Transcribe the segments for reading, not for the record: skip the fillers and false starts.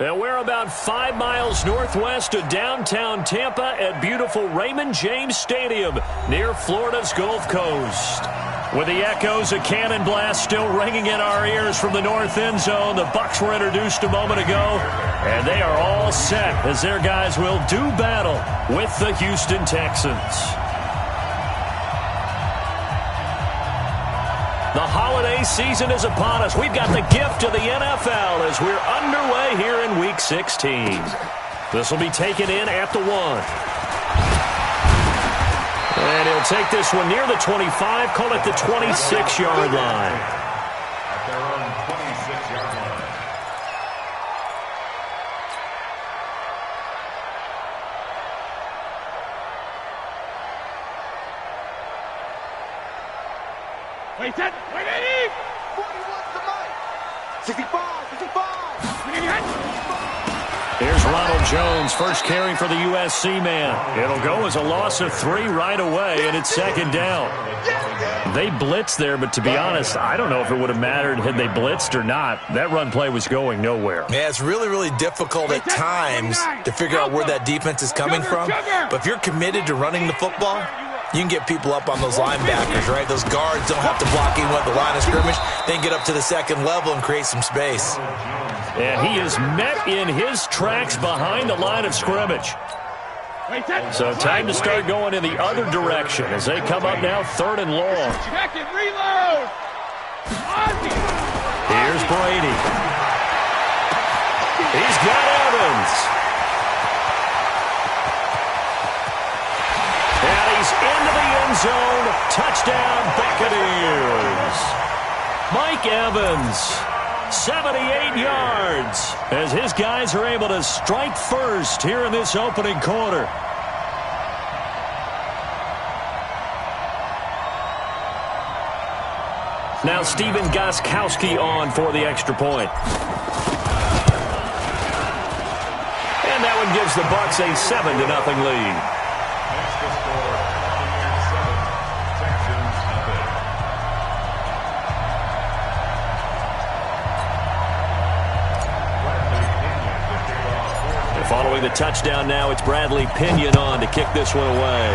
And we're about 5 miles northwest of downtown Tampa at beautiful Raymond James Stadium near Florida's Gulf Coast. With the echoes of cannon blasts still ringing in our ears from the north end zone, the Bucs were introduced a moment ago, and they are all set as their guys will do battle with the Houston Texans. The holiday season is upon us. We've got the gift of the NFL as we're underway here in Week 16. This will be taken in at the 1. And he'll take this one near the 25, call it the 26-yard line. At their own 26-yard line. Wait, set, wait, 41 to Mike. 65, 65. Here's Ronald Jones, first carry for the USC man. It'll go as a loss of 3 right away, and it's second down. They blitzed there, but to be honest, I don't know if it would have mattered had they blitzed or not. That run play was going nowhere. Yeah, it's really, really difficult at times to figure out where that defense is coming from. But if you're committed to running the football, you can get people up on those linebackers, right? Those guards don't have to block even at the line of scrimmage. They can get up to the second level and create some space. And he is met in his tracks behind the line of scrimmage. So time to start going in the other direction as they come up now 3rd and long. Check and reload. Here's Brady. He's got Evans. And he's into the end zone. Touchdown, Buccaneers. Mike Evans, 78 yards, as his guys are able to strike first here in this opening quarter. Now Stephen Gostkowski on for the extra point. And that one gives the Bucs a 7-0 lead. Following the touchdown now, it's Bradley Pinion on to kick this one away.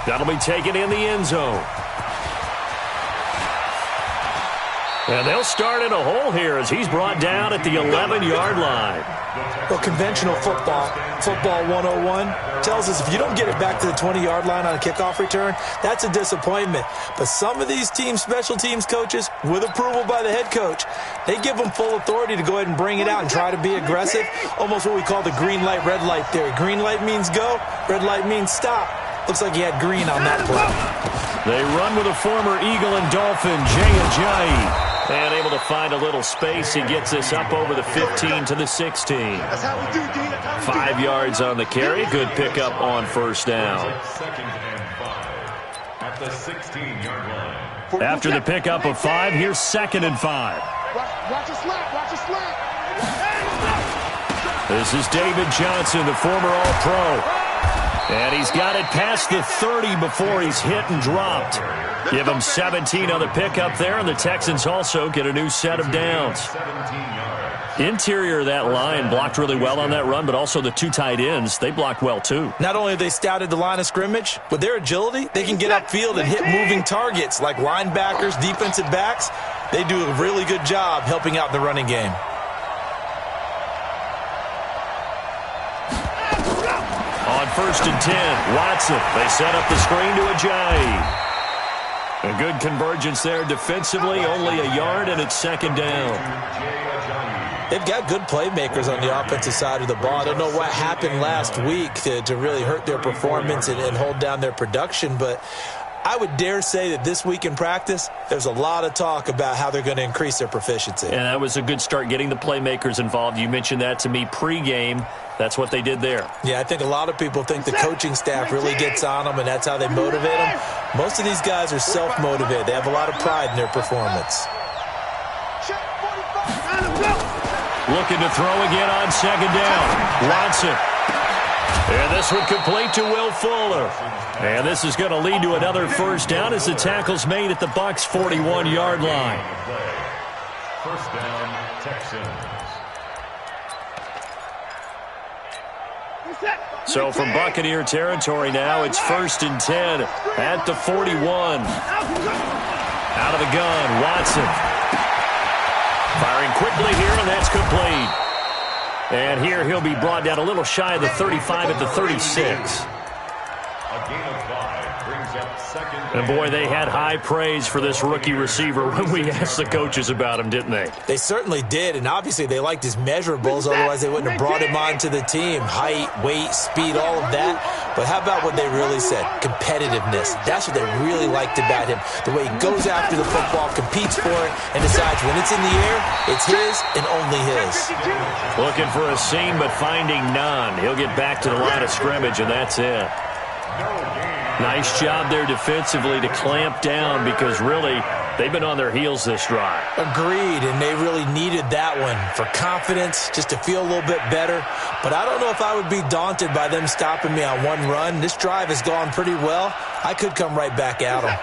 That'll be taken in the end zone. And they'll start in a hole here as he's brought down at the 11-yard line. Well, conventional football 101, tells us if you don't get it back to the 20-yard line on a kickoff return, that's a disappointment. But some of these teams, special teams coaches, with approval by the head coach, they give them full authority to go ahead and bring it out and try to be aggressive, almost what we call the green light, red light theory. Green light means go, red light means stop. Looks like he had green on that play. They run with a former Eagle and Dolphin, Jay2datop's. And able to find a little space. He gets this up over the 15 to the 16. That's how we do, D. 5 yards on the carry. Good pickup on first down. At the 16-yard line. After the pickup of 5, here's 2nd and 5. Watch a slant, watch a slant. This is David Johnson, the former All-Pro. And he's got it past the 30 before he's hit and dropped. Give him 17 on the pickup there, and the Texans also get a new set of downs. Interior of that line blocked really well on that run, but also the 2 tight ends, they blocked well too. Not only have they scouted the line of scrimmage, with their agility, they can get upfield and hit moving targets like linebackers, defensive backs. They do a really good job helping out in the running game. On 1st and 10, Watson. They set up the screen to Ajayi. A good convergence there defensively, only a yard, and it's 2nd down. They've got good playmakers on the offensive side of the ball. I don't know what happened last week to really hurt their performance and hold down their production, but I would dare say that this week in practice, there's a lot of talk about how they're going to increase their proficiency. And that was a good start getting the playmakers involved. You mentioned that to me pregame. That's what they did there. Yeah, I think a lot of people think the coaching staff really gets on them, and that's how they motivate them. Most of these guys are self-motivated. They have a lot of pride in their performance. Looking to throw again on 2nd down. Watson. And this one complete to Will Fuller. And this is going to lead to another first down as the tackle's made at the Bucs' 41-yard line. First down, Texans. So from Buccaneer territory now, it's 1st and 10 at the 41. Out of the gun, Watson. Firing quickly here, and that's complete. And here he'll be brought down a little shy of the 35 at the 36. A gain of 5 brings up second. And boy, they had high praise for this rookie receiver when we asked the coaches about him, didn't they? They certainly did, and obviously they liked his measurables, otherwise they wouldn't have brought him onto the team. Height, weight, speed, all of that. But how about what they really said? Competitiveness. That's what they really liked about him. The way he goes after the football, competes for it, and decides when it's in the air, it's his and only his. Looking for a seam, but finding none. He'll get back to the line of scrimmage, and that's it. Nice job there defensively to clamp down because really they've been on their heels this drive. Agreed, and they really needed that one for confidence, just to feel a little bit better. But I don't know if I would be daunted by them stopping me on one run. This drive has gone pretty well. I could come right back at them.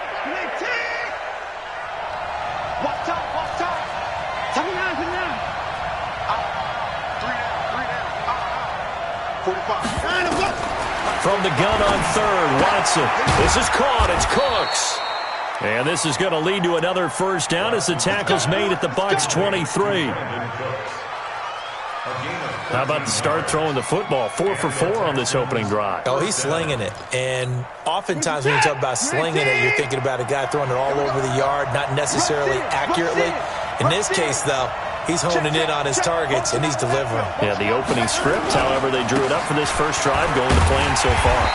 From the gun on third, Watson. This is caught. It's Cooks. And this is going to lead to another first down as the tackle's made at the Bucs 23. How about the start throwing the football? 4 for 4 on this opening drive. Oh, he's slinging it. And oftentimes when you talk about slinging it, you're thinking about a guy throwing it all over the yard, not necessarily accurately. In this case, though, he's honing in on his targets, and he's delivering. Yeah, the opening script, however, they drew it up for this first drive, going to plan so far.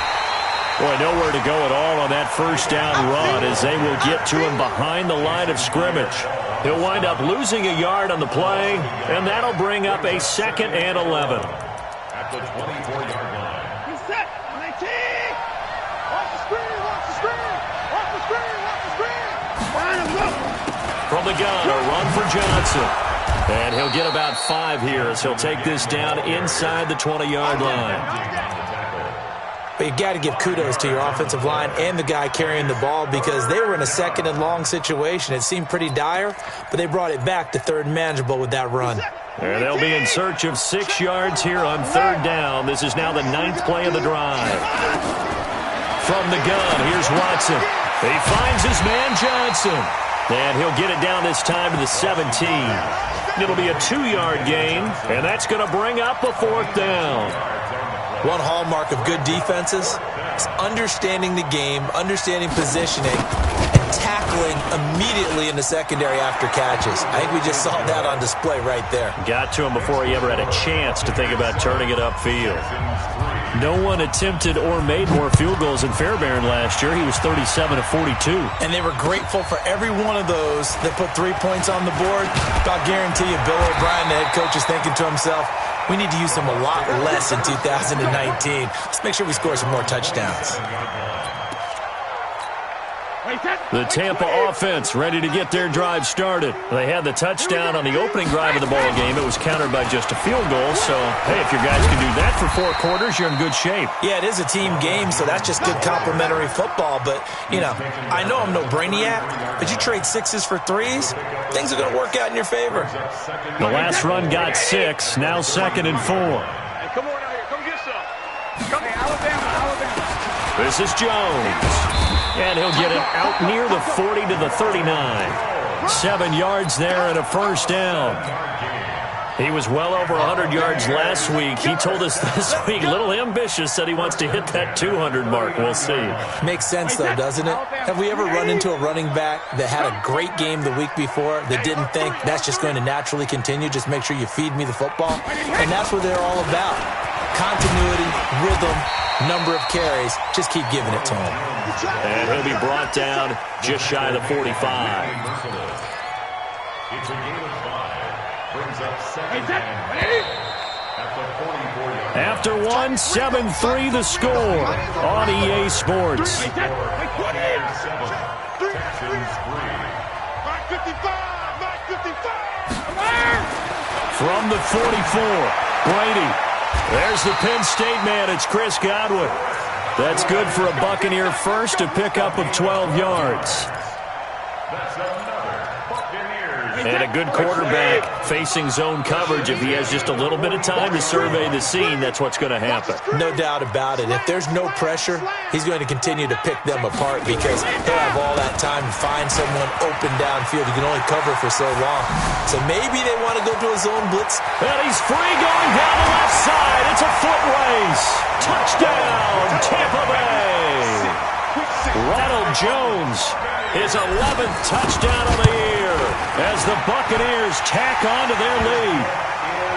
Boy, nowhere to go at all on that first down run as they will get to him behind the line of scrimmage. He'll wind up losing a yard on the play, and that'll bring up a 2nd and 11. At the 24-yard line. He's set. 19. Watch the screen. Watch the screen. Watch the screen. Watch the screen. Line him up. From the gun, a run for Johnson. And he'll get about 5 here as he'll take this down inside the 20-yard line. But you got to give kudos to your offensive line and the guy carrying the ball because they were in a 2nd and long situation. It seemed pretty dire, but they brought it back to 3rd and manageable with that run. And they'll be in search of 6 yards here on 3rd down. This is now the 9th play of the drive. From the gun, here's Watson. He finds his man Johnson. And he'll get it down this time to the 17. It'll be a 2-yard gain, and that's going to bring up a 4th down. One hallmark of good defenses is understanding the game, understanding positioning, and tackling immediately in the secondary after catches. I think we just saw that on display right there. Got to him before he ever had a chance to think about turning it upfield. No one attempted or made more field goals in Fairbairn last year. He was 37 of 42. And they were grateful for every one of those that put 3 points on the board. I'll guarantee you Bill O'Brien, the head coach, is thinking to himself, we need to use him a lot less in 2019. Let's make sure we score some more touchdowns. The Tampa offense ready to get their drive started. They had the touchdown on the opening drive of the ball game. It was countered by just a field goal. So, hey, if your guys can do that for 4 quarters, you're in good shape. Yeah, it is a team game, so that's just good complimentary football. But, you know, I know I'm no brainiac, but you trade 6s for 3s, things are going to work out in your favor. The last run got 6, now 2nd and 4. Hey, come on out here. Come get some. Come here, Alabama. This is Jones. And he'll get it out near the 40 to the 39. 7 yards there and a first down. He was well over 100 yards last week. He told us this week, a little ambitious, that he wants to hit that 200 mark. We'll see. Makes sense, though, doesn't it? Have we ever run into a running back that had a great game the week before that didn't think that's just going to naturally continue? Just make sure you feed me the football. And that's what they're all about. Continuity, rhythm, number of carries. Just keep giving it to him. And he'll be brought down just shy of the 45. It's a gain of 5. Brings up 2nd and 8. At the 44-yard line. After one, 7-3 the score on EA Sports. Texans 3. 55. From the 44, Brady. There's the Penn State man. It's Chris Godwin. That's good for a Buccaneer first, a pickup of 12 yards. That's another Buccaneers And a good quarterback facing zone coverage. If he has just a little bit of time to survey the scene, that's what's going to happen. No doubt about it. If there's no pressure, he's going to continue to pick them apart because he'll have all that time to find someone open downfield. He can only cover for so long. So maybe they want to go to a zone blitz. And he's free going down the left side. It's a foot race. Touchdown, Tampa Bay. Ronald Jones, his 11th touchdown of the year as the Buccaneers tack on to their lead.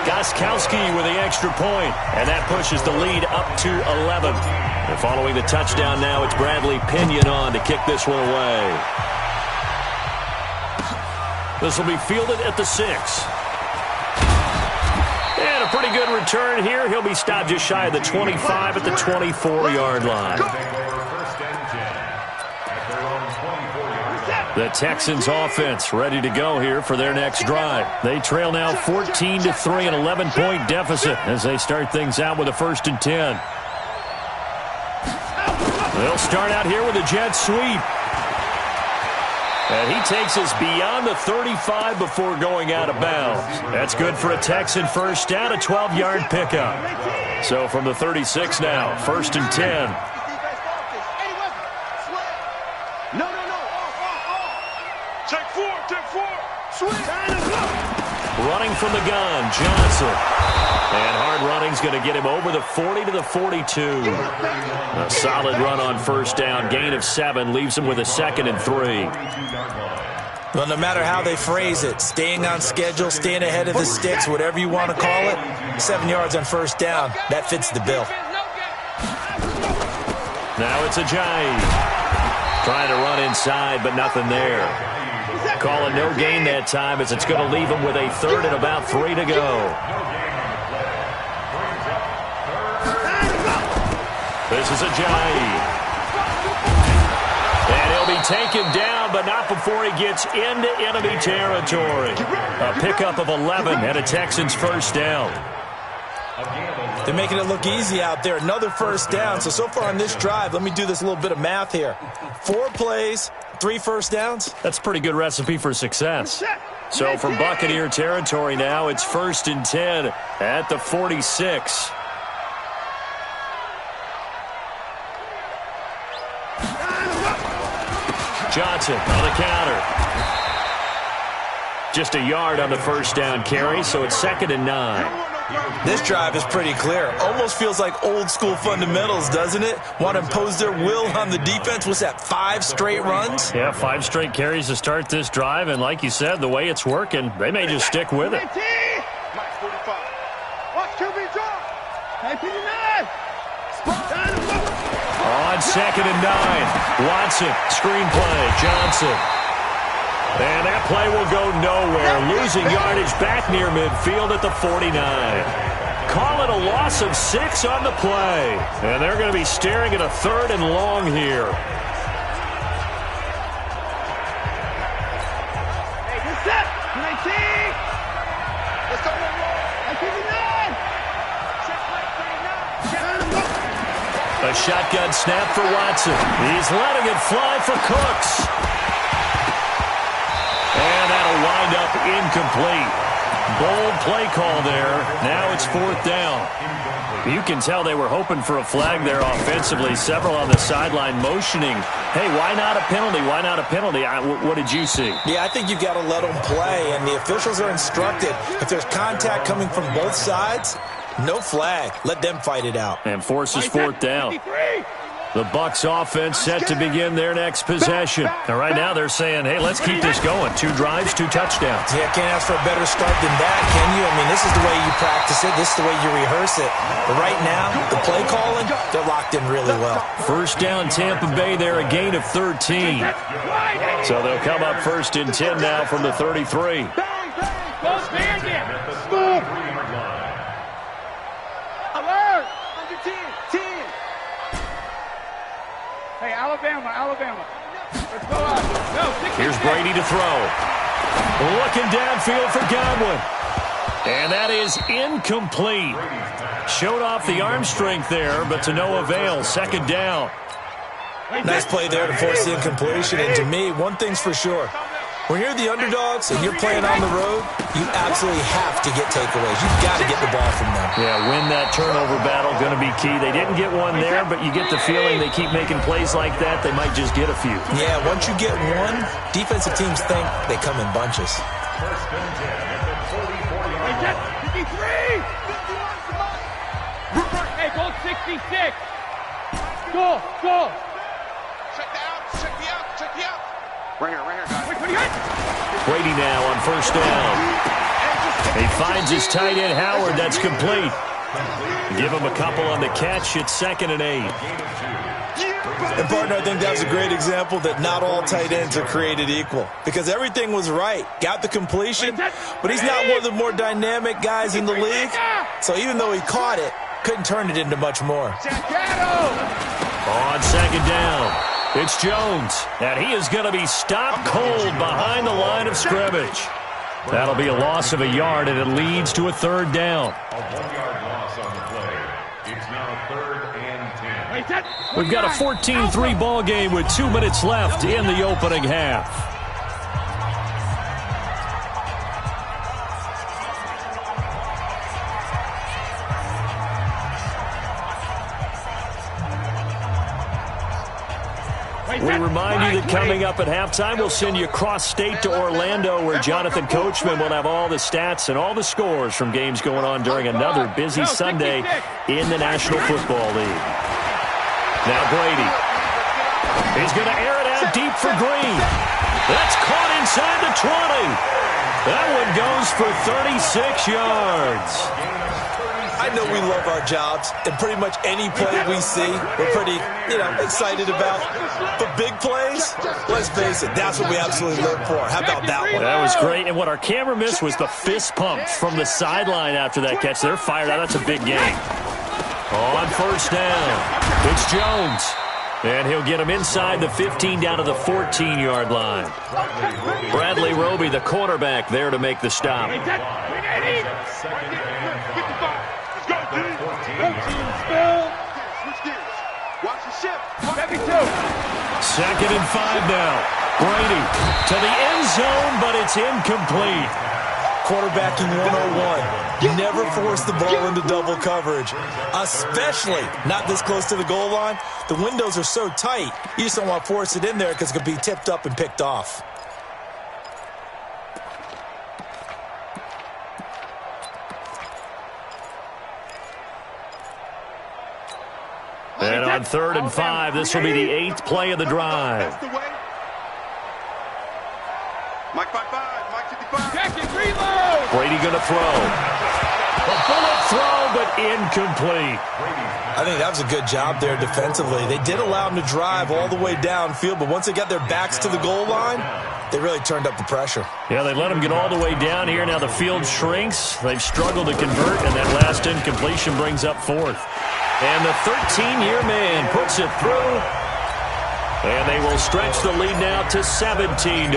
Gostkowski with the extra point, and that pushes the lead up to 11. And following the touchdown now, it's Bradley Pinion on to kick this one away. This will be fielded at the 6. And a pretty good return here. He'll be stopped just shy of the 25 at the 24-yard line. The Texans offense ready to go here for their next drive. They trail now 14-3, an 11-point deficit as they start things out with a 1st and 10. They'll start out here with a jet sweep. And he takes us beyond the 35 before going out of bounds. That's good for a Texan first down, a 12-yard pickup. So from the 36 now, 1st and 10. Running from the gun, Johnson. And hard running's going to get him over the 40 to the 42. A solid run on 1st down. Gain of 7 leaves him with a 2nd and 3. Well, no matter how they phrase it, staying on schedule, staying ahead of the sticks, whatever you want to call it, 7 yards on 1st down, that fits the bill. Now it's Ajayi. Trying to run inside, but nothing there. Calling no gain that time as it's going to leave him with a 3rd and about 3 to go. This is Ajayi. And he'll be taken down, but not before he gets into enemy territory. A pickup of 11 and a Texans 1st down. They're making it look easy out there. Another 1st down. So far on this drive, let me do this little bit of math here. 4 plays, 3 1st downs. That's a pretty good recipe for success. So from Buccaneer territory now, it's 1st and 10 at the 46. Johnson on the counter. Just a yard on the 1st down carry, so it's 2nd and 9. This drive is pretty clear. Almost feels like old school fundamentals, doesn't it? Want to impose their will on the defense. What's that, 5 straight runs? Yeah, 5 straight carries to start this drive, and like you said, the way it's working, they may just stick with it. On 2nd and 9, Watson, screenplay, Johnson. And that play will go nowhere, losing yardage back near midfield at the 49. Call it a loss of 6 on the play. And they're going to be staring at a 3rd and long here. Hey, good set. 19. Let's go. 19. A shotgun snap for Watson. He's letting it fly for Cooks. And that'll wind up incomplete. Bold play call there. Now it's 4th down. You can tell they were hoping for a flag there offensively. Several on the sideline motioning. Hey, why not a penalty? Why not a penalty? What did you see? Yeah, I think you've got to let them play, and the officials are instructed. If there's contact coming from both sides, no flag. Let them fight it out. And forces 4th down. The Bucs offense set to begin their next possession. And right now they're saying, hey, let's keep this going. 2 drives, 2 touchdowns. Yeah, can't ask for a better start than that, can you? I mean, this is the way you practice it. This is the way you rehearse it. But right now, the play calling, they're locked in really well. 1st down Tampa Bay there, a gain of 13. So they'll come up 1st and 10 now from the 33. Hey, Alabama. Let's go out. No, here's Brady to throw. Looking downfield for Godwin. And that is incomplete. Showed off the arm strength there, but to no avail. 2nd down. Nice play there to force the incompletion. And to me, one thing's for sure. When you're the underdogs and you're playing on the road, you absolutely have to get takeaways. You've got to get the ball from them. Yeah, win that turnover battle, going to be key. They didn't get one there, but you get the feeling they keep making plays like that, they might just get a few. Yeah, once you get one, defensive teams think they come in bunches. First and 10 at the 40-40 53! Hey, goal 66! Go! Check the out. Right here, guys. Wait, what do you got? Brady now on first down. He finds his tight end, Howard. That's complete. Give him a couple on the catch. It's 2nd and 8. And, partner, I think that was a great example that not all tight ends are created equal. Because everything was right. Got the completion, but he's not one of the more dynamic guys in the league. So even though he caught it, couldn't turn it into much more. On 2nd down, it's Jones. And he is going to be stopped cold behind the line of scrimmage. That'll be a loss of a yard, and it leads to a 3rd down. A 1-yard loss on the play. It's now 3rd and 10. We've got a 14-3 ball game with 2 minutes left in the opening half. We remind you that coming up at halftime, we'll send you cross-state to Orlando, where Jonathan Coachman will have all the stats and all the scores from games going on during another busy Sunday in the National Football League. Now Brady. He's going to air it out deep for Green. That's caught inside the 20. That one goes for 36 yards. I know we love our jobs, and pretty much any play we see, we're pretty, excited about. But big plays, let's face it, that's what we absolutely live for. How about that one? That was great, and what our camera missed was the fist pumps from the sideline after that catch. They're fired out. That's a big game. On first down, it's Jones. And he'll get him inside the 15 down to the 14-yard line. Bradley Roby, the cornerback, there to make the stop. Second and 5 now. Brady to the end zone, but it's incomplete. Quarterbacking 101. You never force the ball into double coverage, especially not this close to the goal line. The windows are so tight, you just don't want to force it in there because it could be tipped up and picked off. And on 3rd and 5, this will be the 8th play of the drive. Mike 5-5, Mike 55. Brady going to throw. A bullet throw, but incomplete. I think that was a good job there defensively. They did allow them to drive all the way downfield, but once they got their backs to the goal line, they really turned up the pressure. Yeah, they let them get all the way down here. Now the field shrinks. They've struggled to convert, and that last incompletion brings up 4th. And the 13-year man puts it through. And they will stretch the lead now to 17-3.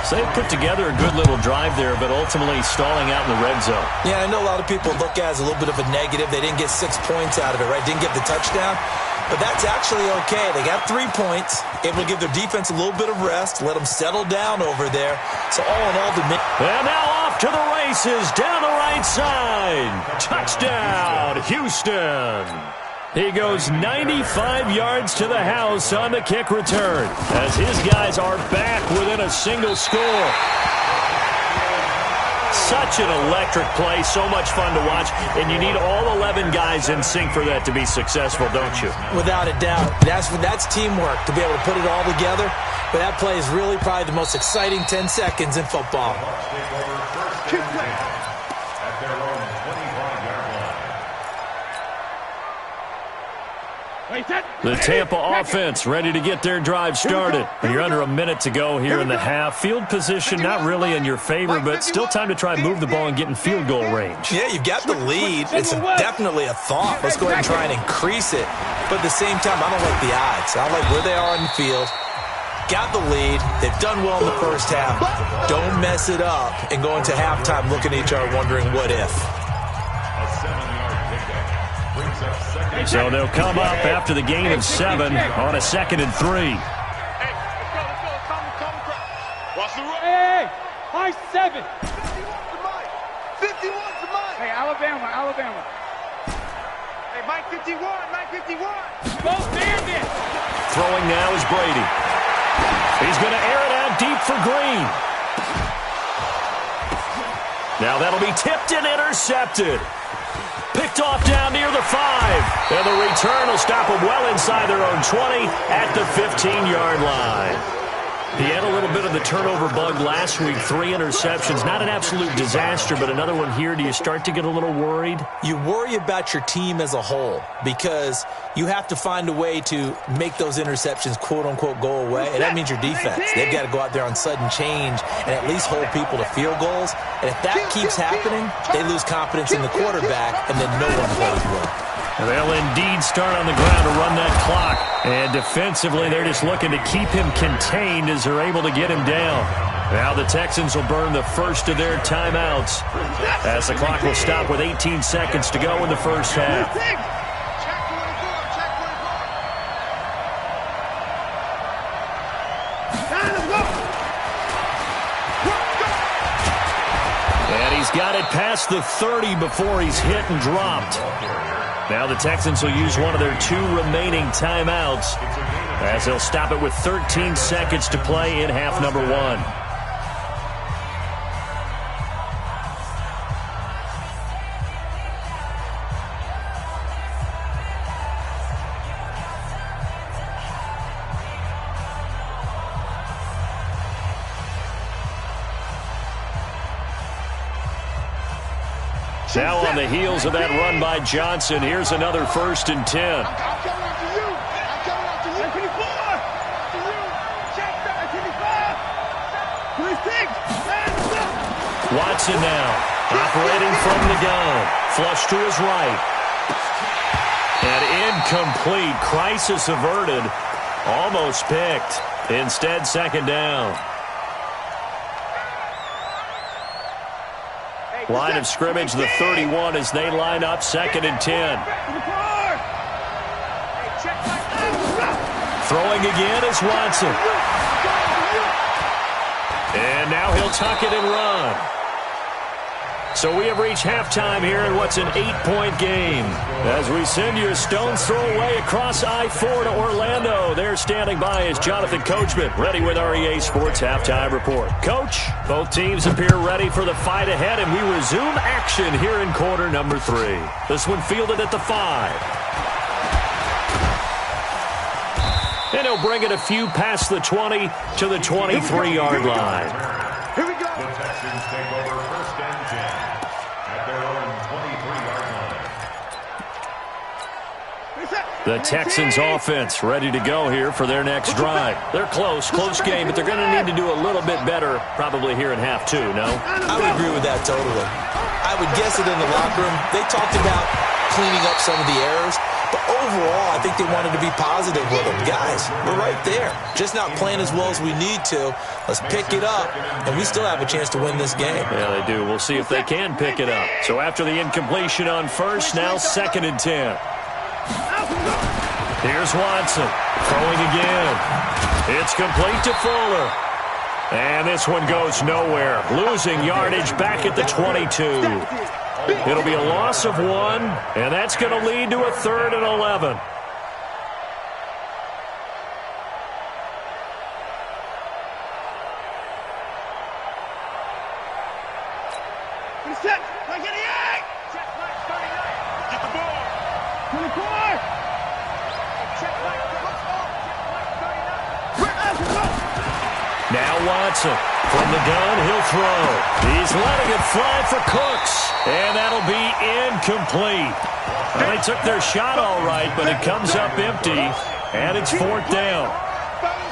So they put together a good little drive there, but ultimately stalling out in the red zone. Yeah, I know a lot of people look at it as a little bit of a negative. They didn't get 6 points out of it, right? Didn't get the touchdown. But that's actually okay. They got 3 points, able to give their defense a little bit of rest, let them settle down over there. So all in all, and now off to the races down the right side. Touchdown, Houston. He goes 95 yards to the house on the kick return as his guys are back within a single score. Such an electric play, so much fun to watch, and you need all 11 guys in sync for that to be successful, don't you? Without a doubt. That's teamwork, to be able to put it all together. But that play is really probably the most exciting 10 seconds in football. At their own 25-yard line. The Tampa offense ready to get their drive started. You're under a minute to go here in the half. Field position not really in your favor, but still time to try and move the ball and get in field goal range. Yeah, you've got the lead. It's definitely a thought. Let's go ahead and try and increase it. But at the same time, I don't like the odds. I like where they are on the field. Got the lead. They've done well in the first half. Don't mess it up and go into halftime looking at each other wondering what if. A 7-yard pickup brings up 2nd. So they'll come up after the gain of 7 on a 2nd and 3. My 7. 51's to Mike. 51's to Mike. Hey, Alabama. Hey, Mike 51. Go Bandit. Throwing now is Brady. He's going to air it out deep for Green. Now that'll be tipped and intercepted. Picked off down near the 5. And the return will stop them well inside their own 20 at the 15-yard line. He had a little bit of the turnover bug last week. 3 interceptions. Not an absolute disaster, but another one here. Do you start to get a little worried? You worry about your team as a whole because you have to find a way to make those interceptions, quote-unquote, go away. And that means your defense. They've got to go out there on sudden change and at least hold people to field goals. And if that keeps happening, they lose confidence in the quarterback, and then no one plays well. They'll indeed start on the ground to run that clock. And defensively, they're just looking to keep him contained as they're able to get him down. Now the Texans will burn the first of their timeouts as the clock will stop with 18 seconds to go in the first half. And he's got it past the 30 before he's hit and dropped. Now the Texans will use one of their 2 remaining timeouts as they'll stop it with 13 seconds to play in half number 1. Now on the heels of that run by Johnson, here's another 1st and 10. I'm coming after you. I'm coming after you. 25. Watson now, operating from the gun. Flush to his right. And incomplete. Crisis averted. Almost picked. Instead, 2nd down. Line of scrimmage, the 31 as they line up 2nd and 10. Throwing again is Watson. And now he'll tuck it and run. So we have reached halftime here in what's an 8-point game. As we send you a stone's throw away across I-4 to Orlando. There standing by is Jonathan Coachman, ready with REA Sports Halftime Report. Coach, both teams appear ready for the fight ahead, and we resume action here in quarter number 3. This one fielded at the 5. And he'll bring it a few past the 20 to the 23-yard line. Here we go. The Texans take over 1st and 10 at their own 23-yard line. The Texans offense ready to go here for their next drive. They're close game, but they're going to need to do a little bit better probably here in half 2, no? I would agree with that totally. I would guess it in the locker room. They talked about cleaning up some of the errors, but overall, I think they wanted to be positive with them. Guys, we're right there. Just not playing as well as we need to. Let's pick it up, and we still have a chance to win this game. Yeah, they do. We'll see if they can pick it up. So after the incompletion on 1st, now 2nd and 10. Here's Watson throwing again. It's complete to Fuller. And this one goes nowhere. Losing yardage back at the 22. It'll be a loss of 1, and that's going to lead to a 3rd and 11. Now Watson from the gun, he'll throw. He's letting it fly for Cooks, and that'll be incomplete. Well, they took their shot all right, but it comes up empty, and it's 4th down.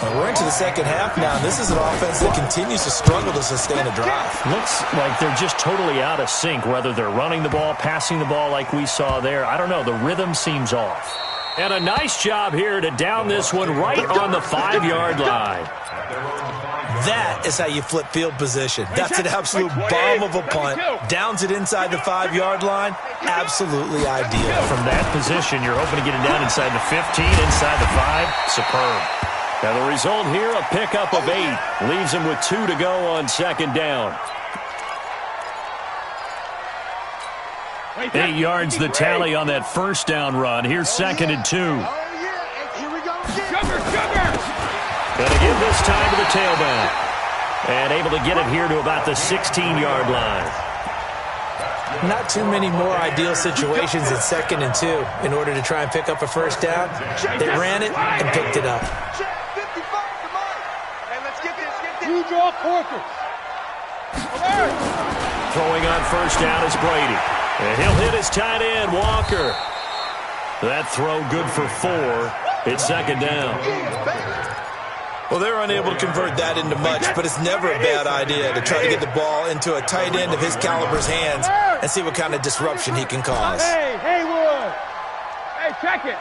Well, we're into the second half now, and this is an offense that continues to struggle to sustain a drive. Looks like they're just totally out of sync, whether they're running the ball, passing the ball like we saw there. I don't know. The rhythm seems off. And a nice job here to down this one right on the 5-yard line. That is how you flip field position. That's an absolute bomb of a punt. Downs it inside the 5-yard line. Absolutely ideal. From that position, you're hoping to get it down inside the 15, inside the 5. Superb. And the result here, a pickup of 8. Leaves him with 2 to go on second down. 8 yards the tally on that first down run. Here's second and 2. Oh, yeah. Here we go. Sugar! Going to give this time to the tailback. And able to get it here to about the 16-yard line. Not too many more ideal situations in second and 2 in order to try and pick up a first down. They ran it and picked it up. You draw Corker. Throwing on first down is Brady. And he'll hit his tight end, Walker. That throw good for 4. It's second down. Well, they're unable to convert that into much, but it's never a bad idea to try to get the ball into a tight end of his caliber's hands and see what kind of disruption he can cause. Hey, Haywood. Hey, check it.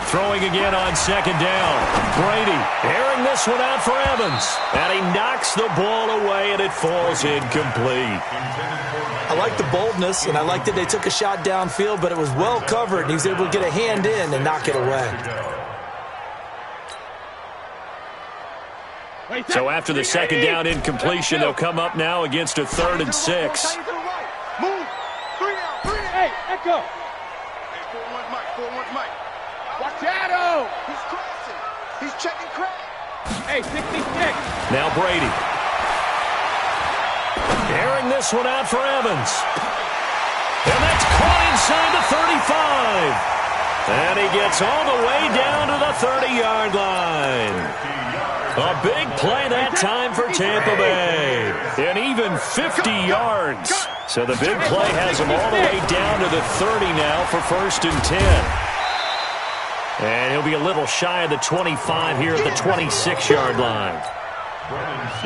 Throwing again on second down. Brady airing this one out for Evans. And he knocks the ball away, and it falls incomplete. I like the boldness, and I like that they took a shot downfield, but it was well covered, and he was able to get a hand in and knock it away. So after the second down incompletion, they'll come up now against a 3rd and 6. Move. 3 down. Hey, echo. Hey, 4-1's Mike. 4-1's Mike. Watch out. He's crossing. He's checking crack. Hey, 66. Now Brady. Airing this one out for Evans. And that's caught inside the 35. And he gets all the way down to the 30-yard line. A big play that time for Tampa Bay. And even 50 yards. So the big play has him all the way down to the 30 now for 1st and 10. And he'll be a little shy of the 25 here at the 26-yard line.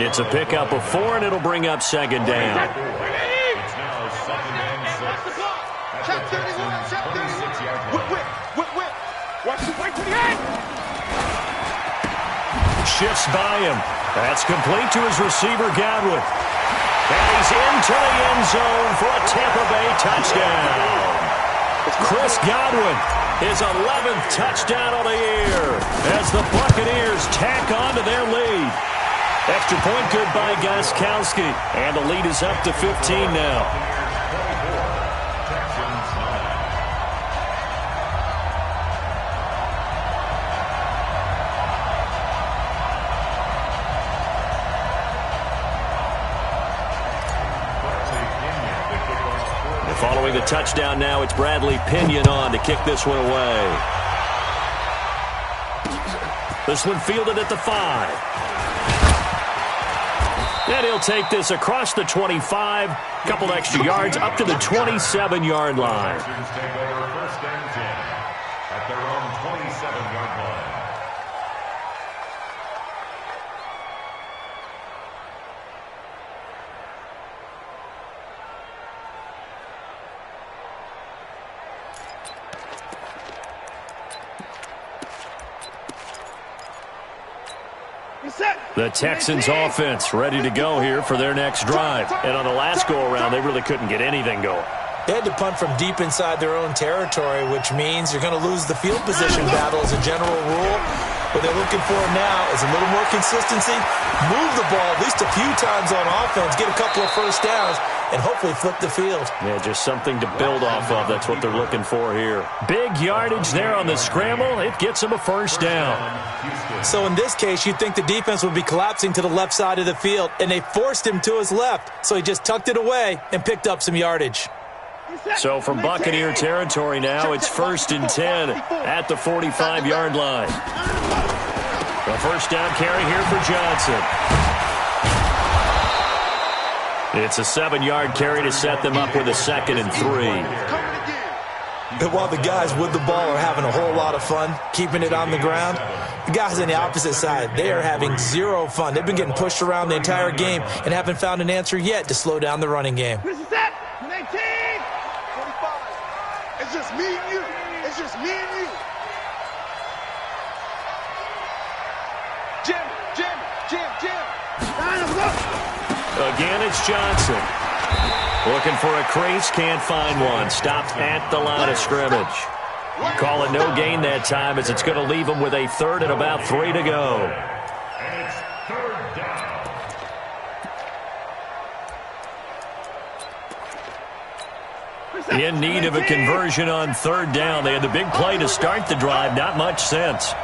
It's a pickup of 4, and it'll bring up second down. It's now 2nd and 6. Shot 31. Shot 31. Whip. Watch the play to the end. Shifts by him. That's complete to his receiver, Godwin. And he's into the end zone for a Tampa Bay touchdown. Chris Godwin, his 11th touchdown of the year as the Buccaneers tack on to their lead. Extra point good by Gostkowski. And the lead is up to 15 now. Following the touchdown now, it's Bradley Pinion on to kick this one away. This one fielded at the 5. And he'll take this across the 25, couple extra yards up to the 27-yard line. Take over 1st and 10 at their own 27-yard line. The Texans offense ready to go here for their next drive. And on the last go-around, they really couldn't get anything going. They had to punt from deep inside their own territory, which means you're going to lose the field position battle as a general rule. What they're looking for now is a little more consistency, move the ball at least a few times on offense, get a couple of first downs, and hopefully flip the field. Yeah, just something to build off of. That's what they're looking for here. Big yardage there on the scramble. It gets them a first down. So in this case, you'd think the defense would be collapsing to the left side of the field, and they forced him to his left. So he just tucked it away and picked up some yardage. So from Buccaneer territory now, it's 1st and 10 at the 45-yard line. A first down carry here for Johnson. It's a 7-yard carry to set them up with a 2nd and 3. And while the guys with the ball are having a whole lot of fun keeping it on the ground, the guys on the opposite side, they are having zero fun. They've been getting pushed around the entire game and haven't found an answer yet to slow down the running game. This is that. 19. 45. It's just me and you. It's just me and you. Jim. Again, it's Johnson. Looking for a crease, can't find one. Stopped at the line of scrimmage. Call it no gain that time as it's going to leave him with a third and about 3 to go. And it's third down. In need of a conversion on third down. They had the big play to start the drive. Not much sense. 36.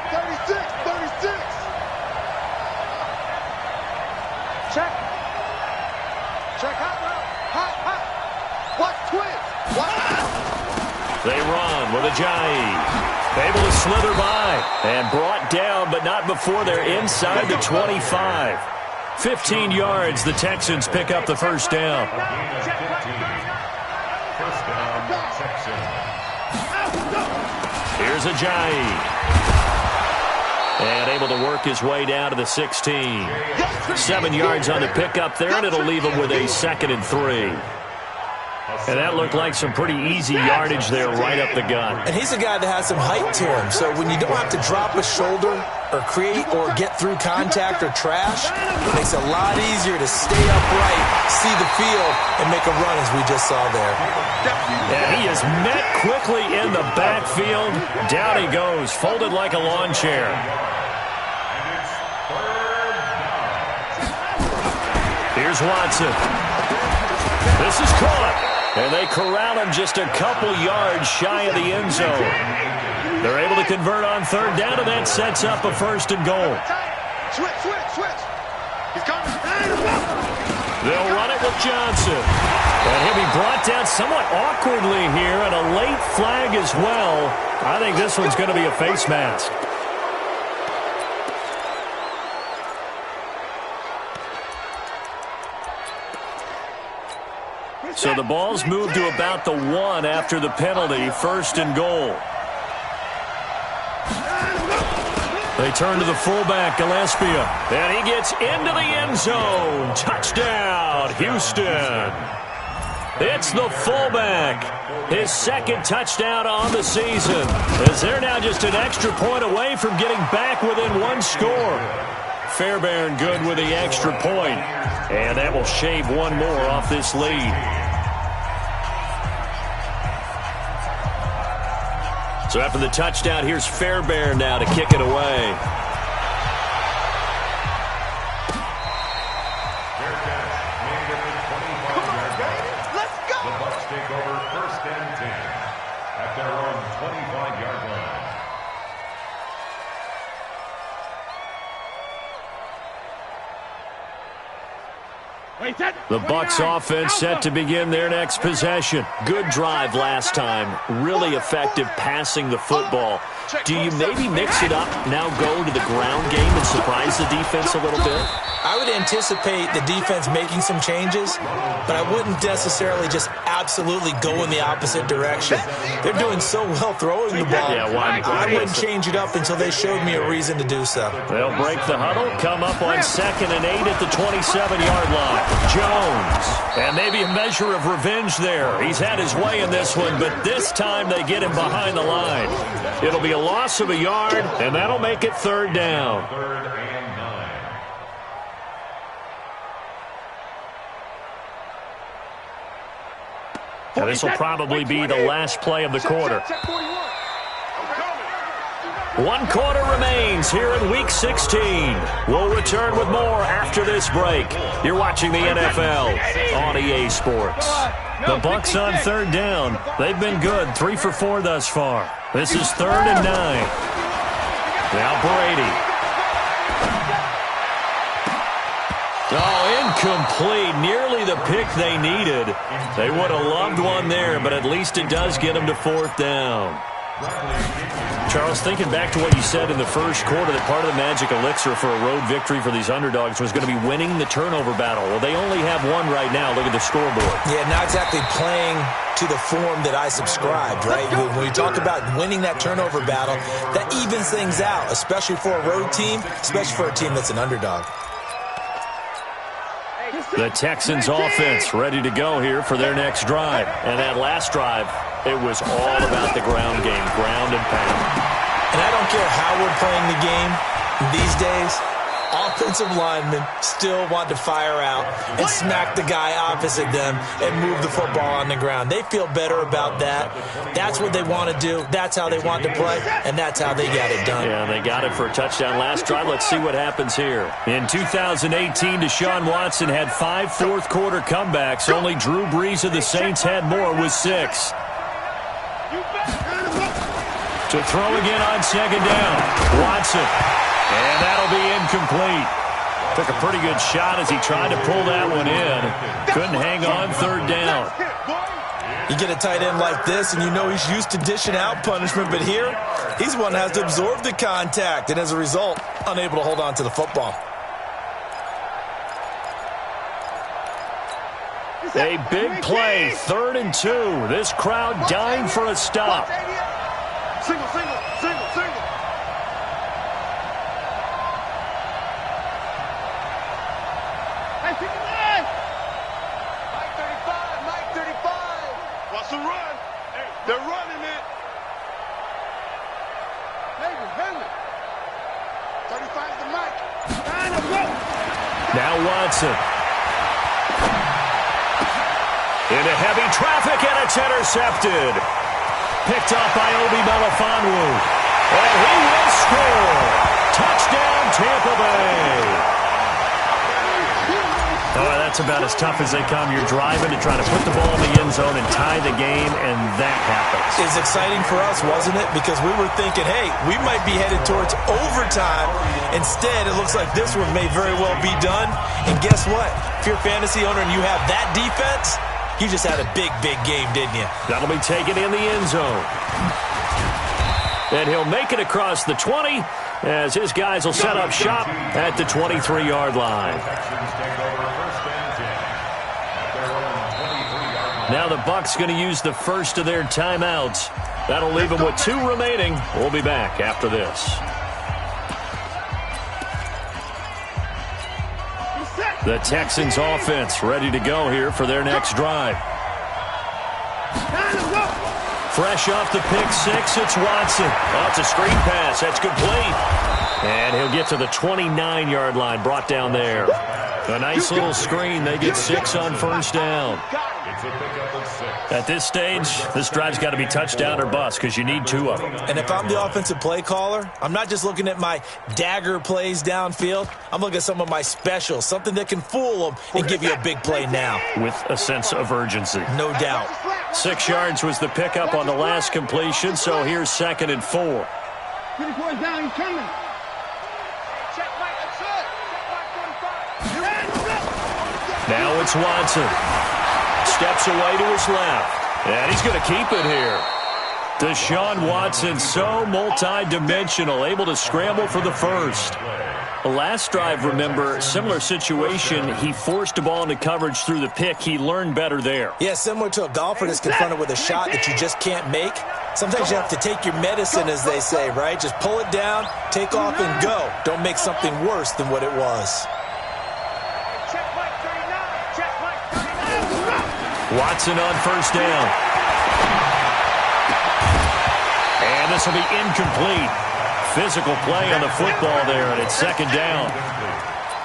Check. Check hot route. Hot. Watch twins. They run with Ajayi. Able to slither by and brought down, but not before they're inside the 25. 15 yards, the Texans pick up the first down. First down, Texans. Here's Ajayi. And able to work his way down to the 16. 7 yards on the pickup there, and it'll leave him with a 2nd and 3. And that looked like some pretty easy yardage there right up the gut. And he's a guy that has some height to him, so when you don't have to drop a shoulder or create or get through contact or trash, it makes it a lot easier to stay upright, see the field, and make a run as we just saw there. And he is met quickly in the backfield. Down he goes, folded like a lawn chair. Here's Watson. This is caught. And they corral him just a couple yards shy of the end zone. They're able to convert on third down, and that sets up a 1st and goal. Switch. He's coming. They'll run it with Johnson. And he'll be brought down somewhat awkwardly here, and a late flag as well. I think this one's going to be a face mask. So the ball's moved to about the 1 after the penalty, 1st and goal. They turn to the fullback, Gillespie, and he gets into the end zone. Touchdown, Houston. It's the fullback. His 2nd touchdown on the season, as they're now just an extra point away from getting back within 1 score. Fairbairn good with the extra point, and that will shave 1 more off this lead. So after the touchdown, here's Fairbairn now to kick it away. Let's go. The Bucs take over 1st and 10 at their own 25-yard line. The Bucs offense set to begin their next possession. Good drive last time. Really effective passing the football. Do you maybe mix it up, now go to the ground game and surprise the defense a little bit? I would anticipate the defense making some changes, but I wouldn't necessarily just absolutely go in the opposite direction. They're doing so well throwing the ball. Yeah, why I wouldn't change it up until they showed me a reason to do so. They'll break the huddle, come up on 2nd and 8 at the 27-yard line. Jones, and maybe a measure of revenge there. He's had his way in this one, but this time they get him behind the line. It'll be a loss of a yard, and that'll make it 3rd down. 3rd and 9. Now, this will probably be the last play of the quarter. 1 quarter remains here in Week 16. We'll return with more after this break. You're watching the NFL on EA Sports. The Bucs on 3rd down. They've been good, 3 for 4 thus far. This is 3rd and 9. Now Brady. Oh, incomplete. Nearly the pick they needed. They would have loved one there, but at least it does get them to 4th down. Charles, thinking back to what you said in the first quarter, that part of the magic elixir for a road victory for these underdogs was going to be winning the turnover battle. Well, they only have 1 right now. Look at the scoreboard. Yeah, not exactly playing to the form that I subscribed, right? When we talk about winning that turnover battle, that evens things out, especially for a road team, especially for a team that's an underdog. The Texans offense ready to go here for their next drive. And that last drive, it was all about the ground game, ground and pound. And I don't care how we're playing the game these days, offensive linemen still want to fire out and smack the guy opposite them and move the football on the ground. They feel better about that. That's what they want to do. That's how they want to play, and that's how they got it done. Yeah, they got it for a touchdown last drive. Let's see what happens here. In 2018, Deshaun Watson had 5 fourth-quarter comebacks. Only Drew Brees of the Saints had more with 6. To throw again on second down. Watson. And that'll be incomplete. Took a pretty good shot as he tried to pull that one in. Couldn't hang on third down. You get a tight end like this, and you know he's used to dishing out punishment, but here, he's one that has to absorb the contact, and as a result, unable to hold on to the football. A big play, 3rd and 2. This crowd dying for a stop. Single, single, single, single. Hey, 59. Mike 35, Mike 35. What's the run? Hey, they're running it. Henry. 35's the Mike. Now Watson. Into heavy traffic, and it's intercepted. Picked off by Obi Melifonwu. And he will score. Touchdown, Tampa Bay. Oh, that's about as tough as they come. You're driving to try to put the ball in the end zone and tie the game, and that happens. It's exciting for us, wasn't it? Because we were thinking, hey, we might be headed towards overtime. Instead, it looks like this one may very well be done. And guess what? If you're a fantasy owner and you have that defense, you just had a big, big game, didn't you? That'll be taken in the end zone. And he'll make it across the 20 as his guys will set up shop at the 23-yard line. Now the Bucs going to use the first of their timeouts. That'll leave them with 2 remaining. We'll be back after this. The Texans offense ready to go here for their next drive. Fresh off the pick 6, it's Watson. Oh, it's a screen pass. That's complete. And he'll get to the 29-yard line, brought down there. A nice little screen. They get 6 on first down. At this stage, this drive's got to be touchdown or bust because you need 2 of them. And if I'm the offensive play caller, I'm not just looking at my dagger plays downfield. I'm looking at some of my specials, something that can fool them and give you a big play now. With a sense of urgency. No doubt. 6 yards was the pickup on the last completion, so here's 2nd and 4. 24 is down, he's coming. Check Mike, that's it. Check Mike 45. Now it's Watson. Steps away to his left. And he's going to keep it here. Deshaun Watson, so multi-dimensional, able to scramble for the first. Last drive, remember, similar situation. He forced a ball into coverage through the pick. He learned better there. Yeah, similar to a golfer that's confronted with a shot that you just can't make. Sometimes you have to take your medicine, as they say, right? Just pull it down, take off, and go. Don't make something worse than what it was. Watson on first down. And this will be incomplete. Physical play on the football there, and it's 2nd down.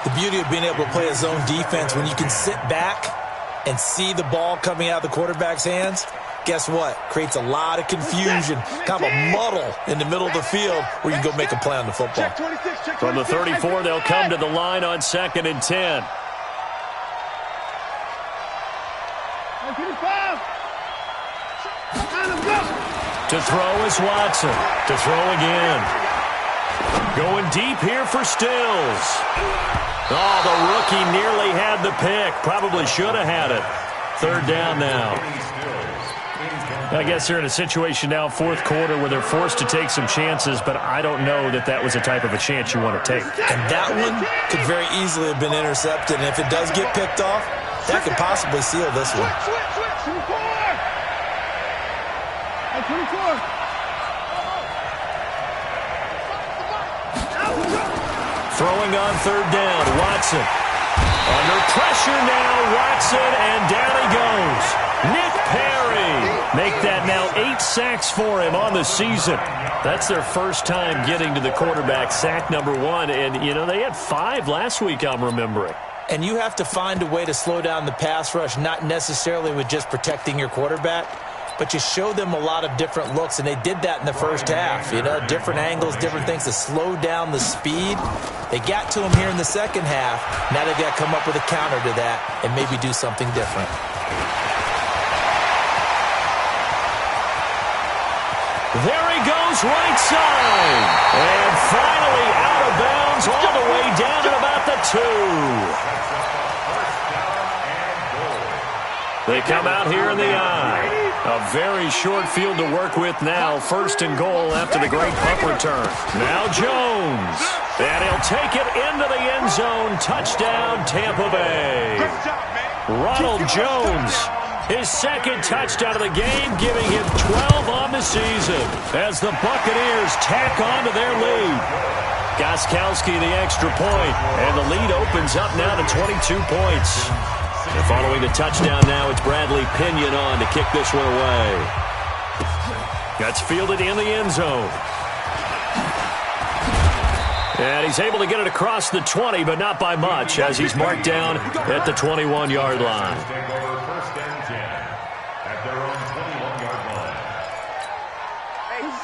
The beauty of being able to play a zone defense, when you can sit back and see the ball coming out of the quarterback's hands, guess what? Creates a lot of confusion, kind of a muddle in the middle of the field where you can go make a play on the football. From the 34, they'll come to the line on 2nd and 10. To throw is Watson. To throw again. Going deep here for Stills. Oh, the rookie nearly had the pick. Probably should have had it. 3rd down now. I guess they're in a situation now, 4th quarter, where they're forced to take some chances, but I don't know that that was the type of a chance you want to take. And that one could very easily have been intercepted, and if it does get picked off, that could possibly seal this one. Throwing on 3rd down, Watson. Under pressure now, Watson, and down he goes. Nick Perry Make that now 8 sacks for him on the season. That's their first time getting to the quarterback, sack number 1. And, you know, they had 5 last week, I'm remembering. And you have to find a way to slow down the pass rush, not necessarily with just protecting your quarterback, but you show them a lot of different looks, and they did that in the first half. You know, different angles, different things to slow down the speed. They got to him here in the second half. Now they've got to come up with a counter to that and maybe do something different. There he goes, right side. And finally out of bounds all the way down at about the 2. They come out here in the eye. A very short field to work with now. 1st and goal after the great punt return. Now Jones. And he'll take it into the end zone. Touchdown, Tampa Bay. Ronald Jones. His 2nd touchdown of the game, giving him 12 on the season as the Buccaneers tack on to their lead. Gostkowski the extra point, and the lead opens up now to 22 points. And following the touchdown now, it's Bradley Pinion on to kick this one away. That's fielded in the end zone. And he's able to get it across the 20, but not by much, as he's marked down at the 21-yard line.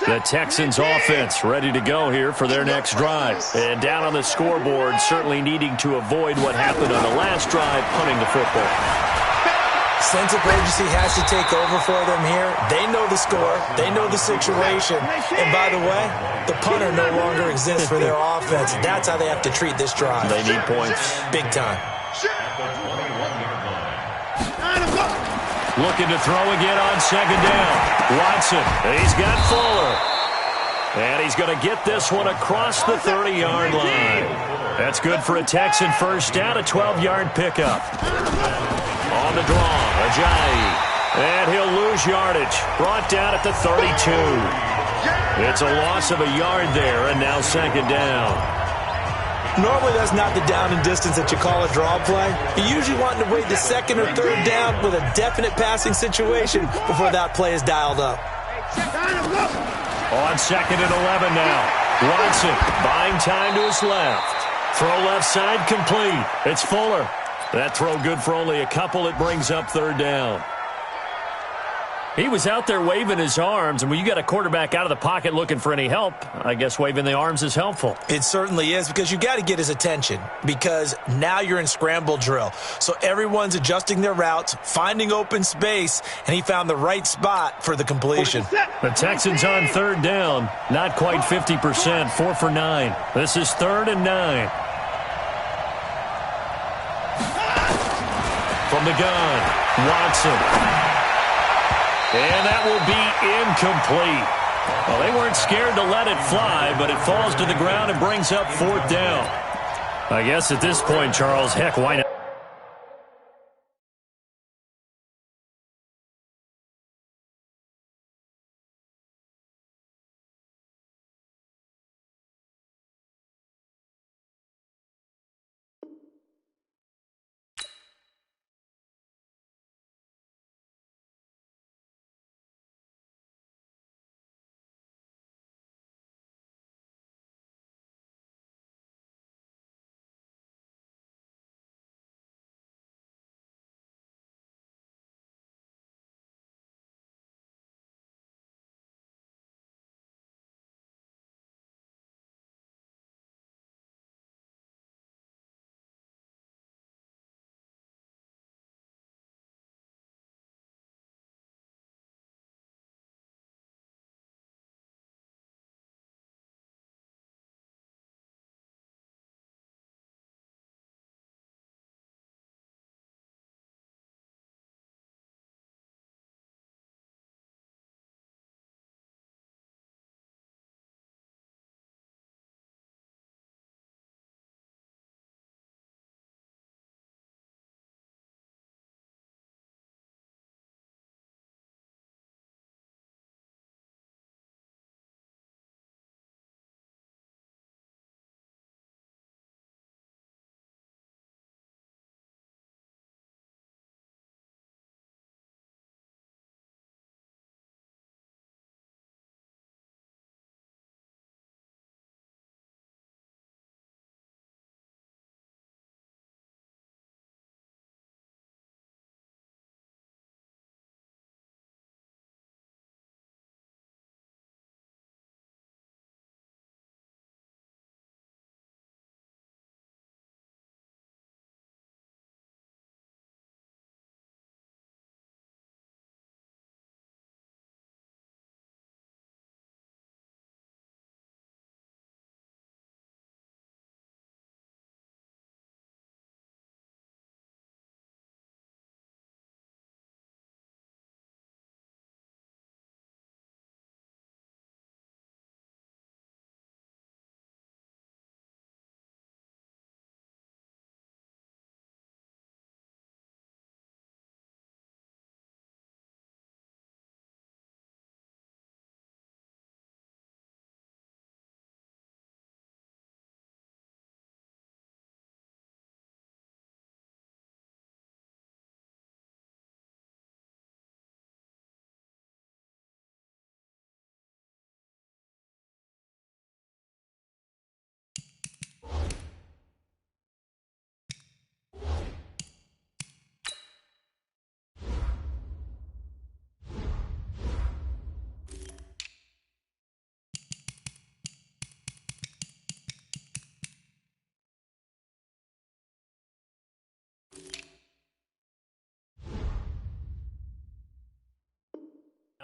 The Texans offense ready to go here for their next drive. And down on the scoreboard, certainly needing to avoid what happened on the last drive, punting the football. Sense of urgency has to take over for them here. They know the score. They know the situation. And by the way, the punter no longer exists for their offense. That's how they have to treat this drive. They need points. Big time. Looking to throw again on 2nd down. Watson, he's got Fuller. And he's going to get this one across the 30-yard line. That's good for a Texan first down, a 12-yard pickup. On the draw, Ajayi. And he'll lose yardage. Brought down at the 32. It's a loss of a yard there, and now 2nd down. Normally, that's not the down and distance that you call a draw play. You usually want to wait the 2nd or 3rd down with a definite passing situation before that play is dialed up. On 2nd and 11 now. Watson buying time to his left. Throw left side complete. It's Fuller. That throw good for only a couple. It brings up 3rd down. He was out there waving his arms, and when you got a quarterback out of the pocket looking for any help, I guess waving the arms is helpful. It certainly is, because you got to get his attention, because now you're in scramble drill. So everyone's adjusting their routes, finding open space, and he found the right spot for the completion. The Texans on 3rd down, not quite 50%, 4 for 9. This is 3rd and 9. From the gun, Watson. And that will be incomplete. Well, they weren't scared to let it fly, but it falls to the ground and brings up 4th down. I guess at this point, Charles, heck, why not?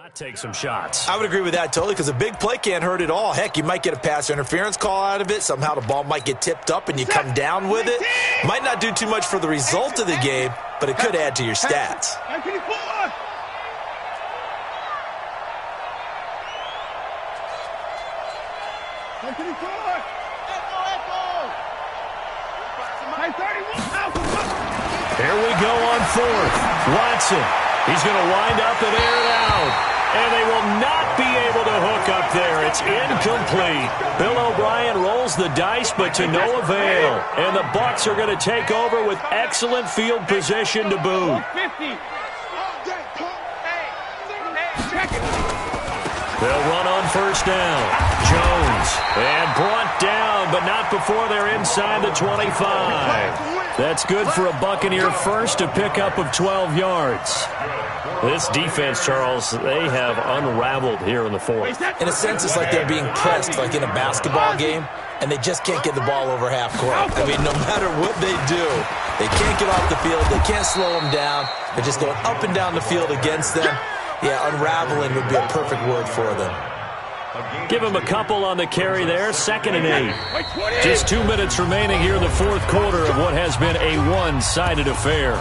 not take some shots. I would agree with that totally because a big play can't hurt at all. Heck, you might get a pass interference call out of it. Somehow the ball might get tipped up and you come down with it. Might not do too much for the result of the game, but it could add to your stats. Here we go on fourth. Watson. He's going to wind up and air it out. And they will not be able to hook up there. It's incomplete. Bill O'Brien rolls the dice, but to no avail. And the Bucs are going to take over with excellent field position to boot. They'll run on first down. Jones. And brought down, but not before they're inside the 25. That's good for a Buccaneer first, a pickup of 12 yards. This defense, Charles, they have unraveled here in the fourth. In a sense, it's like they're being pressed, like in a basketball game, and they just can't get the ball over half court. I mean, no matter what they do, they can't get off the field. They can't slow them down. They're just going up and down the field against them. Yeah, unraveling would be a perfect word for them. Give him a couple on the carry there, 2nd and 8. Just 2 minutes remaining here in the fourth quarter of what has been a one-sided affair.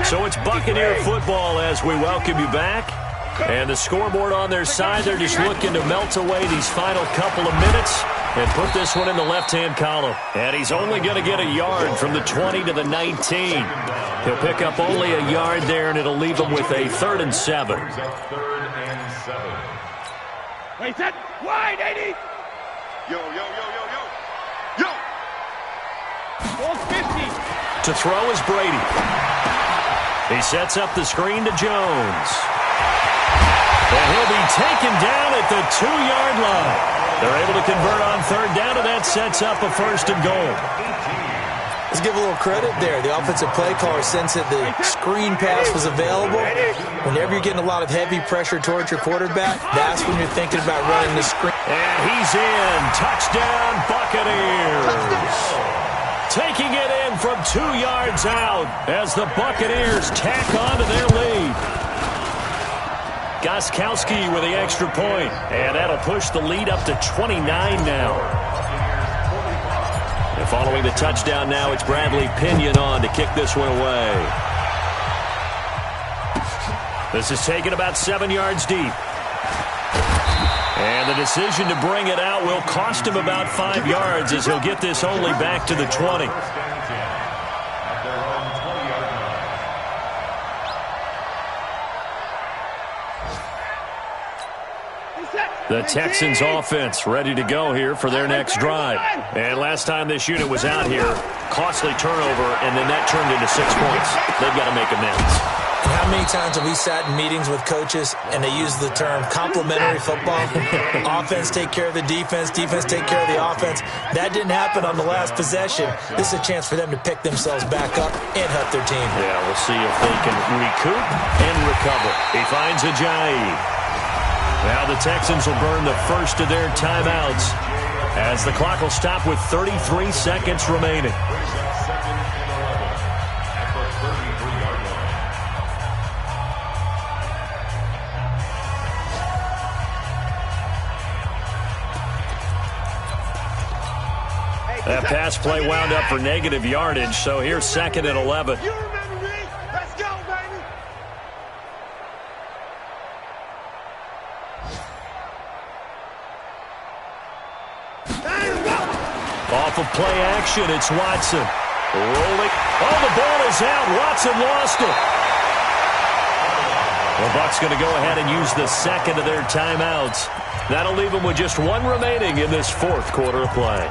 So it's Buccaneer football as we welcome you back. And the scoreboard on their side, they're just looking to melt away these final couple of minutes and put this one in the left-hand column. And he's only going to get a yard from the 20 to the 19. He'll pick up only a yard there, and it'll leave him with a 3rd and 7. Wait, that wide, 80. Yo. 450. To throw is Brady. He sets up the screen to Jones. And he'll be taken down at the 2-yard line. They're able to convert on 3rd down, and that sets up a 1st and goal. Let's give a little credit there. The offensive play caller sensed that the screen pass was available. Whenever you're getting a lot of heavy pressure towards your quarterback, that's when you're thinking about running the screen. And he's in. Touchdown, Buccaneers. Taking it in from 2 yards out as the Buccaneers tack on to their lead. Gostkowski with the extra point, and that'll push the lead up to 29 now. And following the touchdown now, it's Bradley Pinion on to kick this one away. This is taken about 7 yards deep. And the decision to bring it out will cost him about 5 yards as he'll get this only back to the 20. The Texans offense ready to go here for their next drive. And last time this unit was out here, costly turnover, and then that turned into 6 points. They've got to make amends. And how many times have we sat in meetings with coaches and they use the term complementary football? Offense take care of the defense, defense take care of the offense. That didn't happen on the last possession. This is a chance for them to pick themselves back up and help their team. Yeah, we'll see if they can recoup and recover. He finds Ajayi. Now the Texans will burn the first of their timeouts as the clock will stop with 33 seconds remaining. That pass play wound up for negative yardage, so here's 2nd and 11. You remember me? Let's go, baby. Off of play action, it's Watson. Rolling. Oh, the ball is out. Watson lost it. The Bucs going to go ahead and use the 2nd of their timeouts. That'll leave them with just 1 remaining in this 4th quarter of play.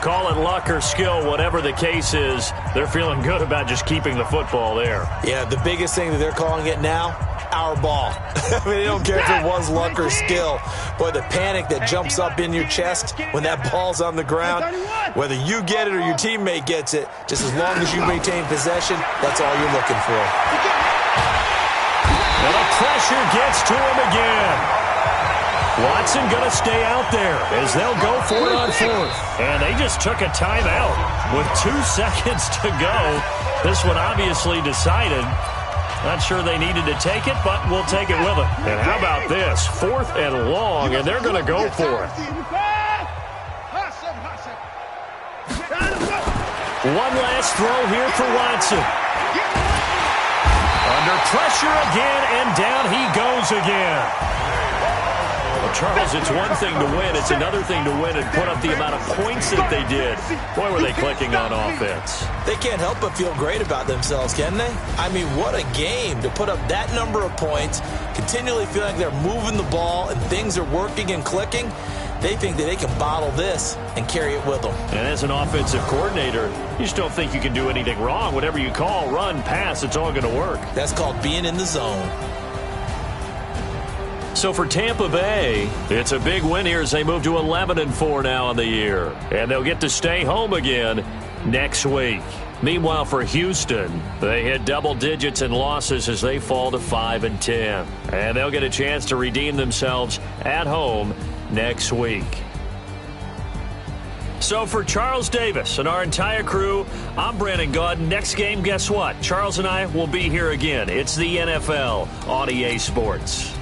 Call it luck or skill, whatever the case is, they're feeling good about just keeping the football there. Yeah, the biggest thing that they're calling it now, our ball. I mean, they don't care if it was luck or skill. Boy, the panic that jumps up in your chest when that ball's on the ground, whether you get it or your teammate gets it, just as long as you maintain possession, that's all you're looking for. And the pressure gets to him again. Watson going to stay out there as they'll go for it on fourth. And they just took a timeout with 2 seconds to go. This one obviously decided. Not sure they needed to take it, but we'll take it with them. And how about this? 4th and long, and they're going to go for it. One last throw here for Watson. Under pressure again, and down he goes again. Well, Charles, it's one thing to win. It's another thing to win and put up the amount of points that they did. Boy, were they clicking on offense. They can't help but feel great about themselves, can they? I mean, what a game to put up that number of points, continually feeling like they're moving the ball and things are working and clicking. They think that they can bottle this and carry it with them. And as an offensive coordinator, you just don't think you can do anything wrong. Whatever you call, run, pass, it's all going to work. That's called being in the zone. So for Tampa Bay, it's a big win here as they move to 11-4 now in the year. And they'll get to stay home again next week. Meanwhile, for Houston, they hit double digits in losses as they fall to 5-10. And they'll get a chance to redeem themselves at home next week. So for Charles Davis and our entire crew, I'm Brandon Gaudin. Next game, guess what? Charles and I will be here again. It's the NFL on EA Sports.